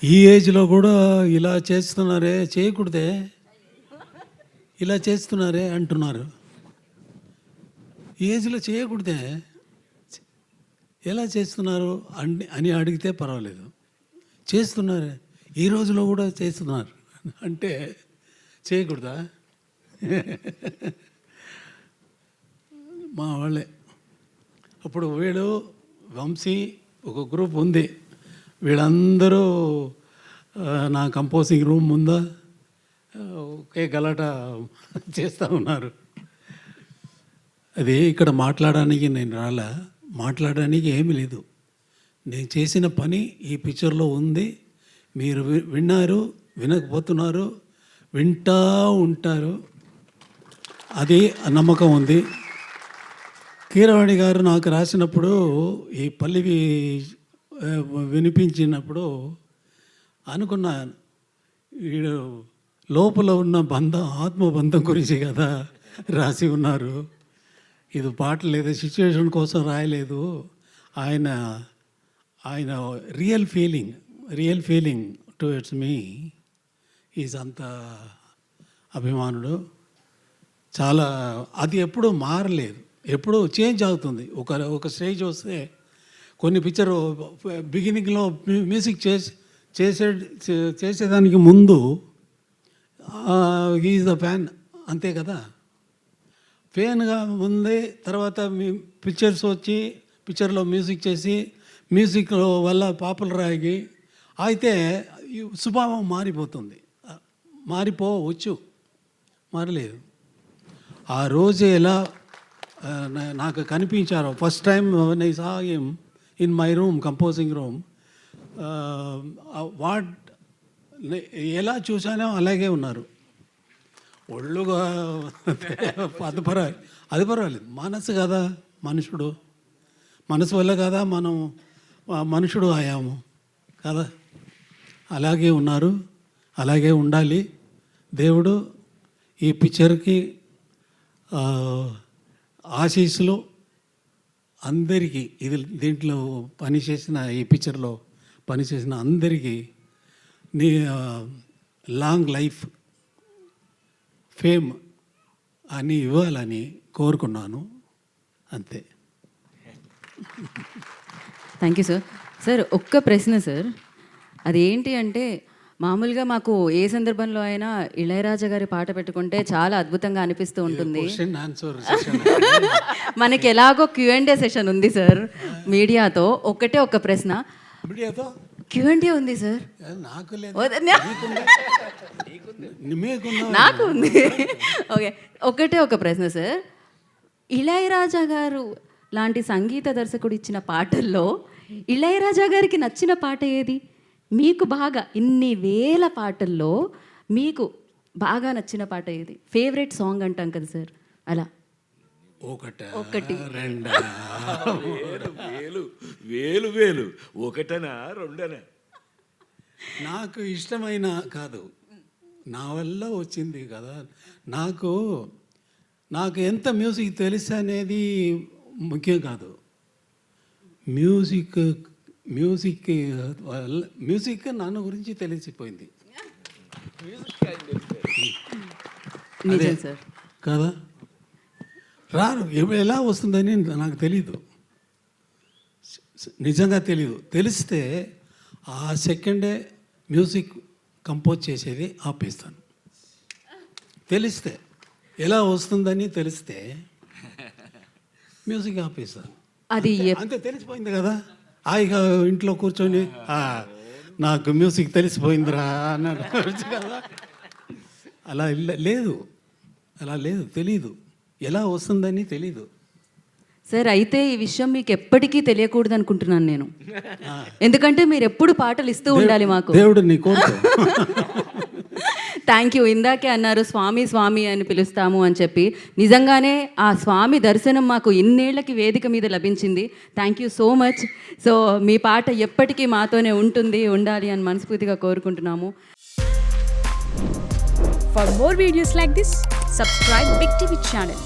ఈ ఏజ్లో కూడా ఇలా చేస్తున్నారే, చేయకూడదే, ఇలా చేస్తున్నారే అంటున్నారు. ఈ ఏజ్లో చేయకూడదే, ఎలా చేస్తున్నారు అని అడిగితే పర్వాలేదు. చేస్తున్నారే, ఈ రోజులో కూడా చేస్తున్నారు అంటే చేయకూడదా? మా వాళ్ళే అప్పుడు వీడు వంశీ ఒక గ్రూప్ ఉంది, వీళ్ళందరూ నా కంపోజింగ్ రూమ్ ముందా ఒకే గలాట చేస్తూ ఉన్నారు. అది ఇక్కడ మాట్లాడడానికి నేను రాలా, మాట్లాడడానికి ఏమీ లేదు. నేను చేసిన పని ఈ పిక్చర్లో ఉంది. మీరు విన్నారు, వినకపోతున్నారు, వింటూ ఉంటారు, అది నమ్మకం ఉంది. కీరవాణి గారు నాకు రాసినప్పుడు ఈ పల్లవి వినిపించినప్పుడు అనుకున్నాను, వీడు లోపల ఉన్న బంధం, ఆత్మబంధం గురించి కదా రాసి ఉన్నారు. ఇది పాట లేదు, సిచ్యువేషన్ కోసం రాయలేదు. ఆయన real feeling towards me is అంత అభిమానుడు. చాలా అది ఎప్పుడూ మారలేదు, ఎప్పుడూ చేంజ్ అవుతుంది. ఒక స్టేజ్ వస్తే కొన్ని పిక్చర్ బిగినింగ్లో మ్యూజిక్ చేసేదానికి ముందు హీఈస్ ద ఫ్యాన్, అంతే కదా. ఫ్యాన్గా ఉంది, తర్వాత పిక్చర్స్ వచ్చి పిక్చర్లో మ్యూజిక్ చేసి మ్యూజిక్ వల్ల పాపులర్ అయ్యి అయితే స్వభావం మారిపోతుంది. మారిపోవచ్చు, మారలేదు. ఆ రోజు ఎలా నాకు కనిపించారో first time I saw him in my room, composing room, ఎలా చూసానో అలాగే ఉన్నారు. ఒళ్ళుగా అది పర్వాలేదు. మనసు కదా, మనసు వల్ల కదా మనం మనుషుడు అయ్యాము కదా. అలాగే ఉన్నారు, అలాగే ఉండాలి. దేవుడు ఈ పిక్చర్కి ఆశీస్సులు అందరికీ, దీంట్లో పనిచేసిన, ఈ పిక్చర్లో పనిచేసిన అందరికీ నీ లాంగ్ లైఫ్, ఫేమ్ అని ఇవ్వాలని కోరుకున్నాను, అంతే. Thank you sir. సార్ ఒక్క ప్రశ్న సార్, అదేంటి అంటే మామూలుగా మాకు ఏ సందర్భంలో అయినా ఇళయరాజా గారి పాట పెట్టుకుంటే చాలా అద్భుతంగా అనిపిస్తూ ఉంటుంది. మనకి ఎలాగో Q&A సెషన్ ఉంది సార్ మీడియాతో. ఒక్క ప్రశ్న, Q&A ఉంది సార్, నాకు ఉంది. ఓకే, ఒక ప్రశ్న సార్. ఇళయరాజా గారు లాంటి సంగీత దర్శకుడు ఇచ్చిన పాటల్లో ఇళయరాజా గారికి నచ్చిన పాట ఏది? మీకు బాగా, ఇన్ని వేల పాటల్లో మీకు బాగా నచ్చిన పాట ఏది? ఫేవరెట్ సాంగ్ అంటాం కదా సార్, అలా ఒకటి వేలు ఒకటనా రెండనా? నాకు ఇష్టమైన కాదు, నా వల్ల వచ్చింది కదా. నాకు ఎంత మ్యూజిక్ తెలుసు అనేది ముఖ్యం కాదు. మ్యూజిక్ నాన్న గురించి తెలిసిపోయింది కదా. ఎలా వస్తుందని నాకు తెలీదు, నిజంగా తెలీదు. తెలిస్తే ఆ సెకండే మ్యూజిక్ కంపోజ్ చేసేది ఆపేస్తాను. తెలిస్తే ఎలా వస్తుందని తెలిస్తే మ్యూజిక్ ఆపేస్తాను. అది అంతే, తెలిసిపోయింది కదా. హాయిగా ఇంట్లో కూర్చొని నాకు మ్యూజిక్ తెలిసిపోయిందిరా అన్నాడు కదా. అలా లేదు, తెలీదు, ఎలా వస్తుందని తెలీదు సార్. అయితే ఈ విషయం మీకు ఎప్పటికీ తెలియకూడదు అనుకుంటున్నాను నేను, ఎందుకంటే మీరు ఎప్పుడు పాటలు ఇస్తూ ఉండాలి మాకు. దేవుడు నీ కోరుకో. Thank you. ఇందాకే అన్నారు స్వామి అని పిలుస్తాము అని చెప్పి, నిజంగానే ఆ స్వామి దర్శనం మాకు ఇన్నేళ్లకి వేదిక మీద లభించింది. Thank you so much. So మీ పాట ఎప్పటికీ మాతోనే ఉండాలి అని మనస్ఫూర్తిగా కోరుకుంటున్నాము. For more videos like this, subscribe Big TV channel.